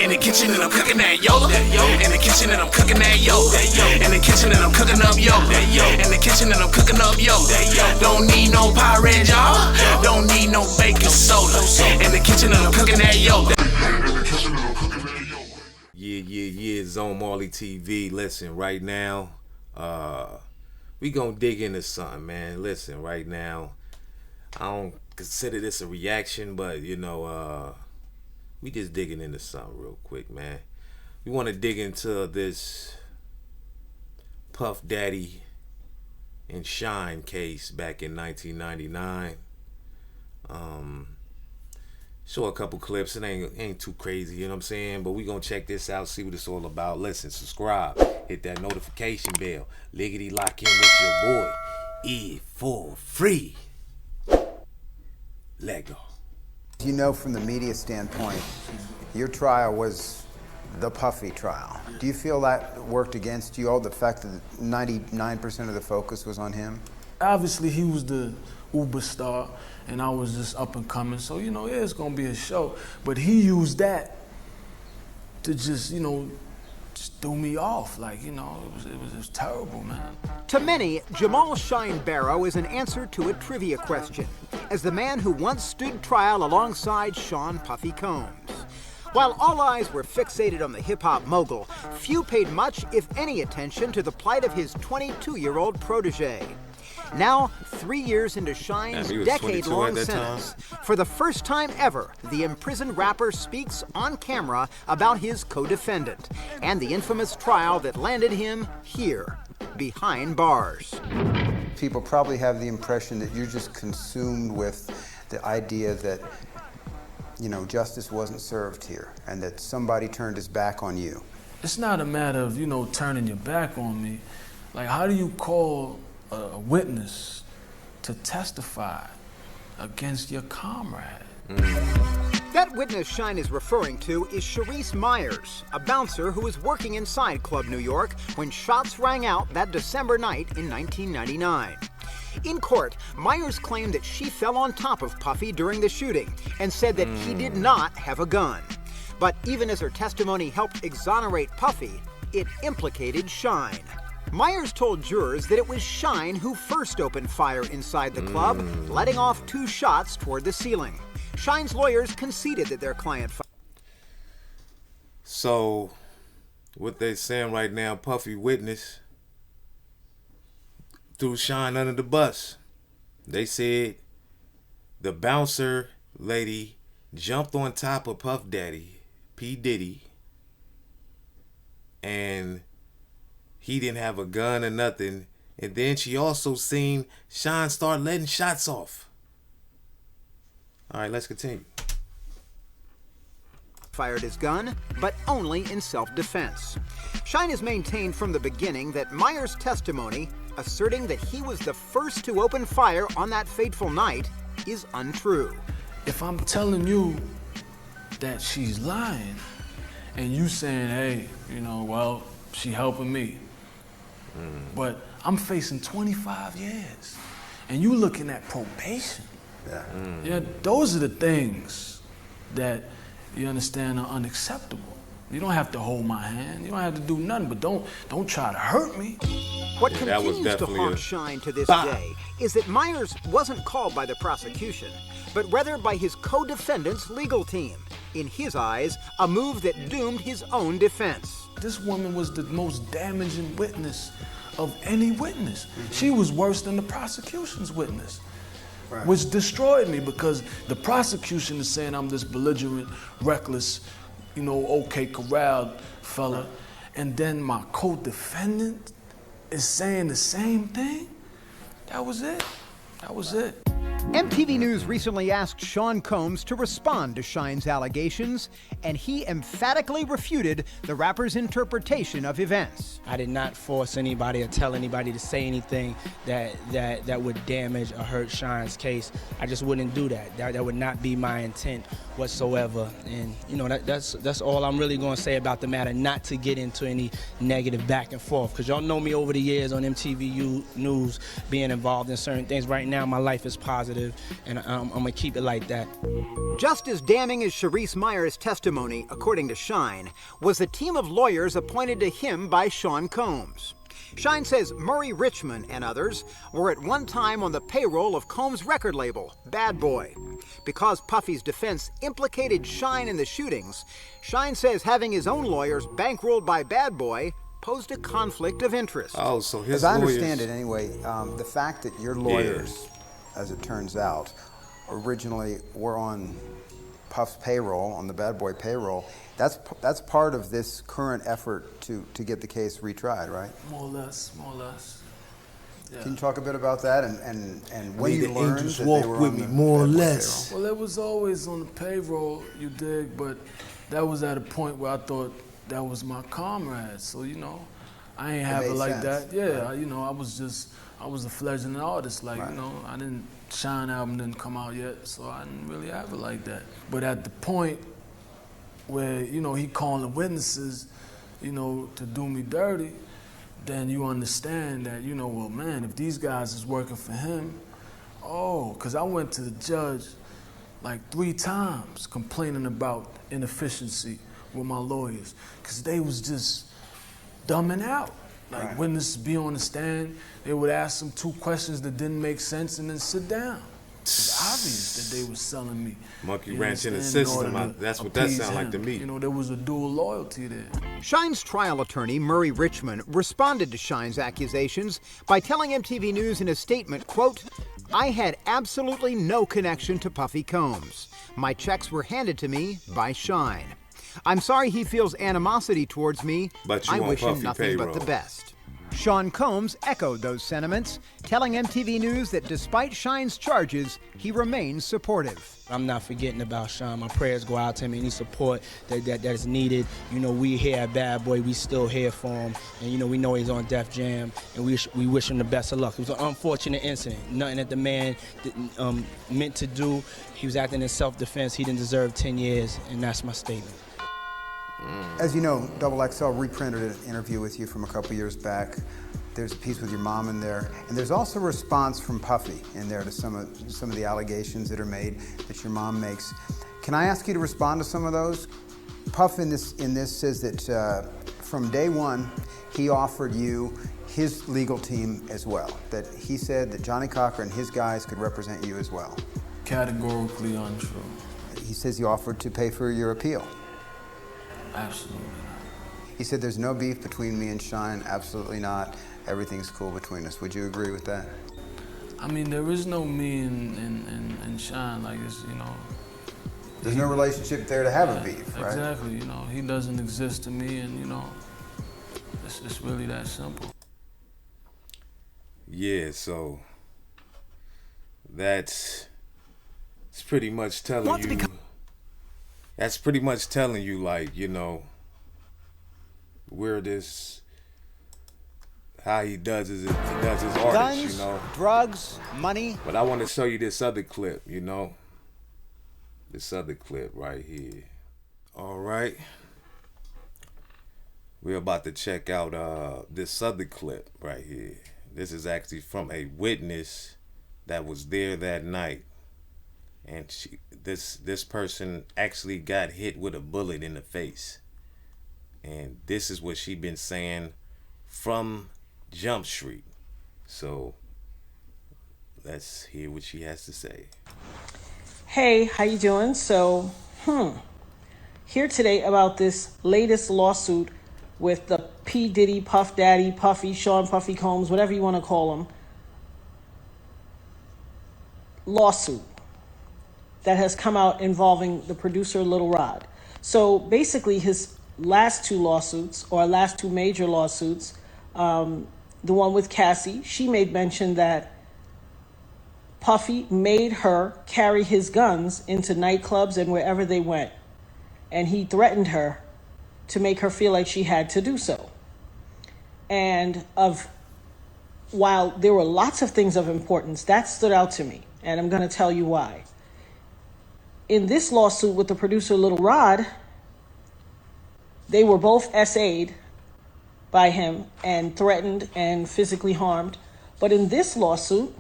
In the kitchen and I'm cooking that Yola. In the kitchen and I'm cooking that Yola. In the kitchen and I'm cooking up Yola. In the kitchen and I'm cooking up Yola. Don't need no pirate, y'all. Don't need no baking soda. In the kitchen and I'm cooking that Yola. Yeah, Zone Marley TV. Listen, right now, we gonna dig into something, man. Listen, right now, I don't consider this a reaction, but you know, we just digging into something real quick, man. We want to dig into this Puff Daddy and Shyne case back in 1999. Show a couple clips. It ain't too crazy, you know what I'm saying? But we gonna check this out, see what it's all about. Listen, subscribe, hit that notification bell. Liggity lock in with your boy. E for free. Let go. You know, from the media standpoint, your trial was the Puffy trial. Do you feel that worked against you, all the fact that 99% of the focus was on him? Obviously, he was the uber star, and I was just up and coming, so, you know, yeah, it's gonna be a show. But he used that to just, you know, just threw me off. Like, you know, it was terrible, man. To many, Jamal Shyne Barrow is an answer to a trivia question, as the man who once stood trial alongside Sean Puffy Combs. While all eyes were fixated on the hip-hop mogul, few paid much, if any, attention to the plight of his 22-year-old protege. Now, 3 years into Shyne's decade-long sentence, for the first time ever, the imprisoned rapper speaks on camera about his co-defendant and the infamous trial that landed him here, behind bars. People probably have the impression that you're just consumed with the idea that, you know, justice wasn't served here and that somebody turned his back on you. It's not a matter of, you know, turning your back on me. Like, how do you call a witness to testify against your comrade? That witness Shyne is referring to is Sharice Myers, a bouncer who was working inside Club New York when shots rang out that December night in 1999. In court, Myers claimed that she fell on top of Puffy during the shooting and said that he did not have a gun. But even as her testimony helped exonerate Puffy, it implicated Shyne. Myers told jurors that it was Shyne who first opened fire inside the club, letting off 2 shots toward the ceiling. Shyne's lawyers conceded that their client fired. So, what they're saying right now, Puffy witness threw Shyne under the bus. They said the bouncer lady jumped on top of Puff Daddy, P.Diddy, and he didn't have a gun or nothing. And then she also seen Shyne start letting shots off. All right, let's continue. Fired his gun, but only in self-defense. Shyne has maintained from the beginning that Myers' testimony, asserting that he was the first to open fire on that fateful night, is untrue. If I'm telling you that she's lying, and you saying, hey, you know, well, she helping me, but I'm facing 25 years, and you looking at probation. Yeah, those are the things that, you understand, are unacceptable. You don't have to hold my hand. You don't have to do nothing, but don't try to hurt me. What continues to haunt Shyne to this day is that Myers wasn't called by the prosecution, but rather by his co-defendant's legal team. In his eyes, a move that doomed his own defense. This woman was the most damaging witness of any witness. She was worse than the prosecution's witness, which destroyed me, because the prosecution is saying I'm this belligerent, reckless, you know, okay, corralled fella, and then my co-defendant is saying the same thing. That was it. That was it. MTV News recently asked Sean Combs to respond to Shyne's allegations, and he emphatically refuted the rapper's interpretation of events. I did not force anybody or tell anybody to say anything that would damage or hurt Shyne's case. I just wouldn't do that. That would not be my intent whatsoever. And you know, that's all I'm really going to say about the matter, not to get into any negative back and forth, because y'all know me over the years on MTV News being involved in certain things. Right now, my life is positive. positive, and I'm gonna keep it like that. Just as damning as Shyrice Myers' testimony, according to Shyne, was the team of lawyers appointed to him by Sean Combs. Shyne says Murray Richmond and others were at one time on the payroll of Combs' record label, Bad Boy. Because Puffy's defense implicated Shyne in the shootings, Shyne says having his own lawyers bankrolled by Bad Boy posed a conflict of interest. Oh, so his As I lawyers... understand it anyway, the fact that your lawyers, as it turns out, originally were on Puff's payroll, on the Bad Boy payroll, that's part of this current effort to get the case retried, right? More or less, more or less. Yeah. Can you talk a bit about that and when you the learned angels that walk they were with on me, the more or Bad Boy less. payroll? Well, it was always on the payroll, you dig, but that was at a point where I thought that was my comrade. So, you know, I ain't have it made like sense. that. Yeah, Right. you know, I was a fledgling artist. Like, Right. you know, Shyne album didn't come out yet, so I didn't really have it like that. But at the point where, you know, he calling witnesses, you know, to do me dirty, then you understand that, you know, well, man, if these guys is working for him, because I went to the judge like 3 times complaining about inefficiency with my lawyers, because they was just dumbing out. Like, Right. witnesses be on the stand, they would ask them 2 questions that didn't make sense and then sit down. It's obvious that they was selling me. Monkey You wrench in the understand? system. order to That's what that appease sound like him. to me. You know, there was a dual loyalty there. Shyne's trial attorney, Murray Richmond, responded to Shyne's accusations by telling MTV News in a statement, quote, "I had absolutely no connection to Puffy Combs. My checks were handed to me by Shyne. I'm sorry he feels animosity towards me. But you I on wish him Puffy nothing but payroll." the best." Sean Combs echoed those sentiments, telling MTV News that despite Shyne's charges, he remains supportive. I'm not forgetting about Shyne. My prayers go out to him. Any support that is needed. You know, we here at Bad Boy, we still here for him. And, you know, we know he's on Def Jam, and we wish him the best of luck. It was an unfortunate incident. Nothing that the man meant to do. He was acting in self-defense. He didn't deserve 10 years, and that's my statement. As you know, XXL reprinted an interview with you from a couple years back. There's a piece with your mom in there, and there's also a response from Puffy in there to some of the allegations that are made that your mom makes. Can I ask you to respond to some of those? Puff in this says that from day one, he offered you his legal team as well. That he said that Johnny Cocker and his guys could represent you as well. Categorically untrue. He says he offered to pay for your appeal. Absolutely not. He said there's no beef between me and Shyne, absolutely not. Everything's cool between us. Would you agree with that? I mean, there is no me and Shyne. Like, it's, you know. There's no relationship there to have a beef, right? Exactly, you know, he doesn't exist to me, and, you know, it's really that simple. Yeah, so it's pretty much telling you. That's pretty much telling you, like, you know, how he does his artist, Guns, you know. drugs, money. But I want to show you this other clip, you know. This other clip right here. All right. We're about to check out this other clip right here. This is actually from a witness that was there that night. And this person actually got hit with a bullet in the face. And this is what she been saying from Jump Street. So let's hear what she has to say. Hey, how you doing? So, here today about this latest lawsuit with the P.Diddy, Puff Daddy, Puffy, Sean Puffy Combs, whatever you want to call him, lawsuit that has come out involving the producer Little Rod. So basically his last 2 lawsuits, or last 2 major lawsuits, the one with Cassie, she made mention that Puffy made her carry his guns into nightclubs and wherever they went. And he threatened her to make her feel like she had to do so. And while there were lots of things of importance, that stood out to me. And I'm going to tell you why. In this lawsuit with the producer Little Rod, they were both SA'd by him and threatened and physically harmed. But in this lawsuit,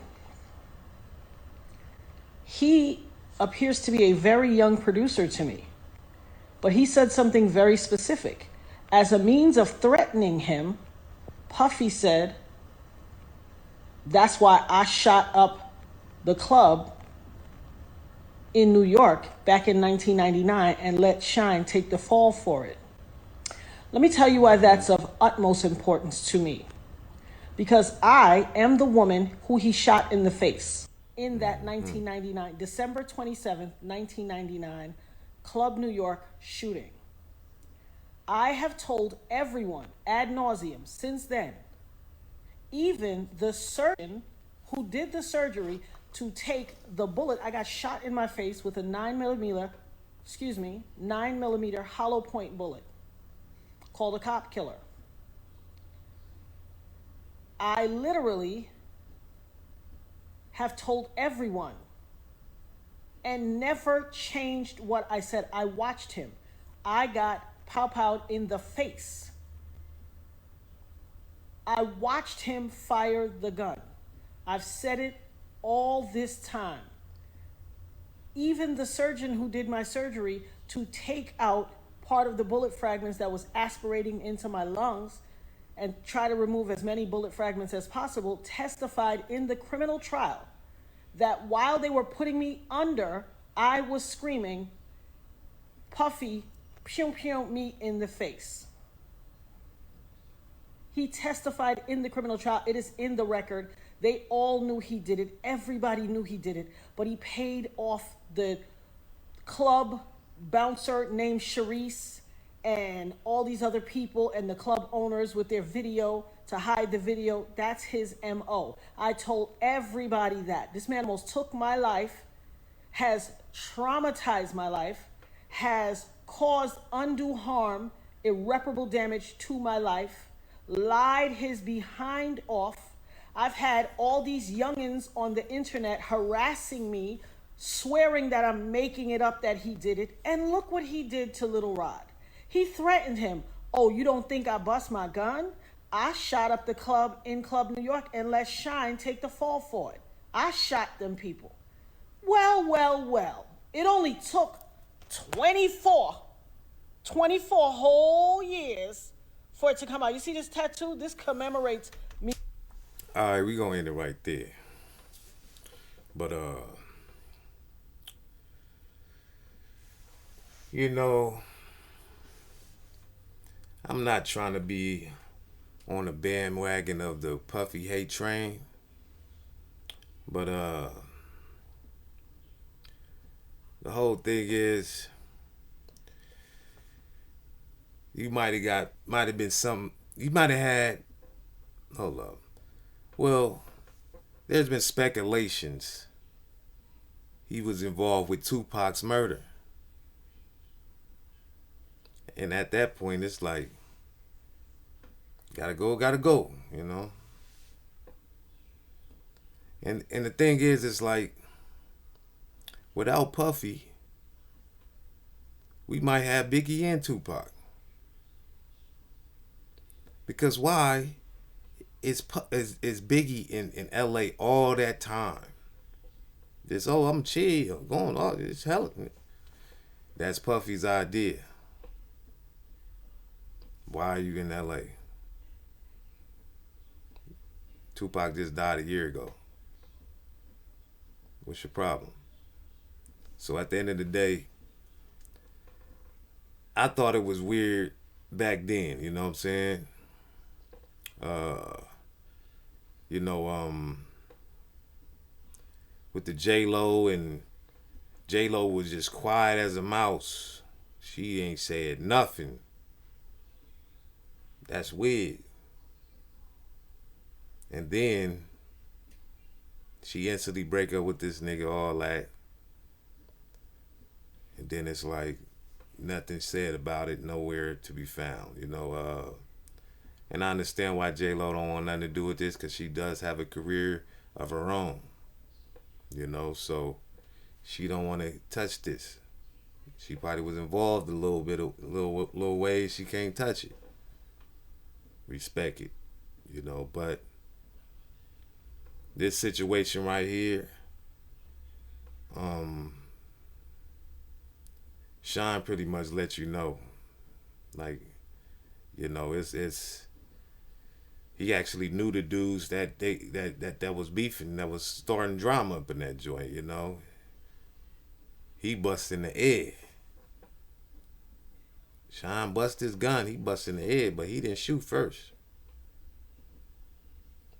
He appears to be a very young producer to me, but he said something very specific. As a means of threatening him, Puffy said, that's why I shot up the club in New York back in 1999 and let Shyne take the fall for it. Let me tell you why that's of utmost importance to me. Because I am the woman who he shot in the face in that 1999, December 27th, 1999, Club New York shooting. I have told everyone ad nauseum since then, even the surgeon who did the surgery to take the bullet. I got shot in my face with a 9mm hollow point bullet called a cop killer. I literally have told everyone and never changed what I said. I watched him. I got pow-powed in the face. I watched him fire the gun. I've said it all this time. Even the surgeon who did my surgery to take out part of the bullet fragments that was aspirating into my lungs and try to remove as many bullet fragments as possible testified in the criminal trial that while they were putting me under, I was screaming, Puffy, pew pew me in the face. He testified in the criminal trial. It is in the record. They all knew he did it. Everybody knew he did it. But he paid off the club bouncer named Sharice and all these other people and the club owners with their video to hide the video. That's his MO. I told everybody that. This man almost took my life, has traumatized my life, has caused undue harm, irreparable damage to my life, lied his behind off. I've had all these youngins on the internet harassing me, swearing that I'm making it up that he did it. And look what he did to Little Rod. He threatened him. Oh, you don't think I bust my gun? I shot up the club in Club New York and let Shyne take the fall for it. I shot them people. Well. It only took 24 whole years for it to come out. You see this tattoo? This commemorates me. All right, we gonna end it right there. But you know, I'm not trying to be on the bandwagon of the Puffy hate train, but the whole thing is, you might have had. Hold up. Well, there's been speculations he was involved with Tupac's murder. And at that point, it's like, gotta go, you know? And the thing is, it's like, without Puffy, we might have Biggie and Tupac. Because why is Biggie in LA all that time? This, oh, I'm chill, going on, it's hell. That's Puffy's idea. Why are you in LA? Tupac just died a year ago. What's your problem? So at the end of the day, I thought it was weird back then, you know what I'm saying? With the J-Lo, and J-Lo was just quiet as a mouse. She ain't said nothing. That's weird. And then she instantly break up with this nigga, all that. And then it's like nothing said about it, nowhere to be found, you know. And I understand why J-Lo don't want nothing to do with this, because she does have a career of her own, you know. So she don't want to touch this. She probably was involved a little bit, little ways she can't touch it. Respect it, you know. But this situation right here, Shyne pretty much let you know, like, you know, it's he actually knew the dudes that was beefing, that was starting drama up in that joint, you know. He bust in the air. Shyne bust his gun, he bust in the air, but he didn't shoot first.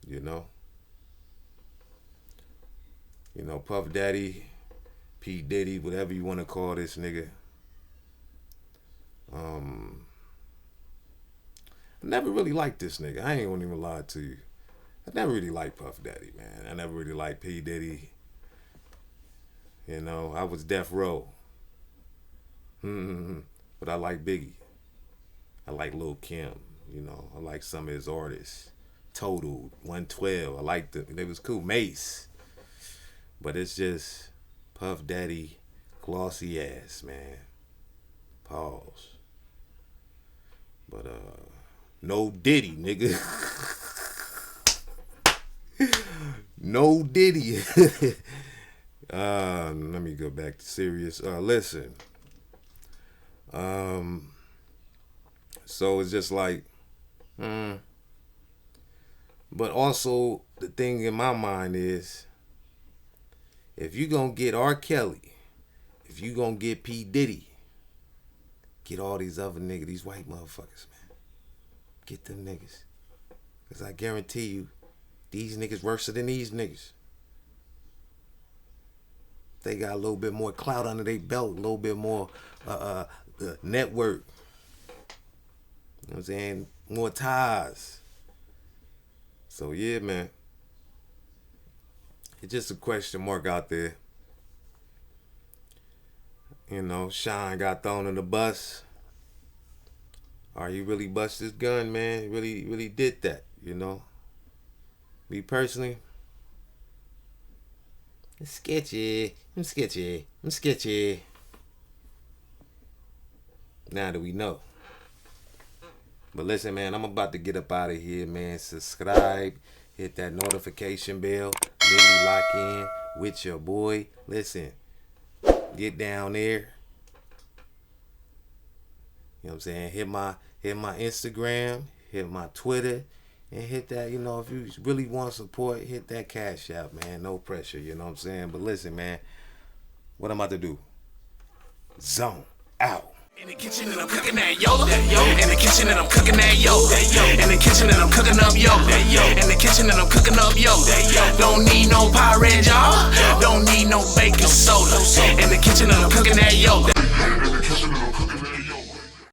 You know. You know, Puff Daddy, P.Diddy, whatever you want to call this nigga. I never really liked this nigga. I ain't gonna even lie to you. I never really liked Puff Daddy, man. I never really liked P.Diddy. You know, I was death row. But I like Biggie. I like Lil Kim. You know, I like some of his artists. Total, 112. I liked them. They was cool. Mace. But it's just Puff Daddy, glossy ass, man. Pause. But no Diddy, nigga. No Diddy. Let me go back to serious. Listen. So it's just like, but also the thing in my mind is, if you gonna get R. Kelly, if you gonna get P. Diddy, get all these other niggas, these white motherfuckers, man. Get them niggas. Because I guarantee you, these niggas worse than these niggas. They got a little bit more clout under their belt, a little bit more network. You know what I'm saying? More ties. So yeah, man. It's just a question mark out there. You know, Shyne got thrown in the bus. Or he really bust his gun, man. He really did that, you know. Me personally, it's sketchy. I'm sketchy. Now that we know. But listen, man, I'm about to get up out of here, man. Subscribe. Hit that notification bell. Really lock in with your boy. Listen. Get down there. You know what I'm saying? Hit my Instagram. Hit my Twitter. And hit that, you know, if you really want support, hit that Cash App, man. No pressure, you know what I'm saying? But listen, man. What I'm about to do. Zone out. In the kitchen and I'm cooking that yo. In the kitchen and I'm cooking that yo. In the kitchen and I'm cooking up yo. In the kitchen and I'm cooking up yo. Don't need no pirate, y'all. Don't need no baking soda. In the kitchen and I'm cooking that yo.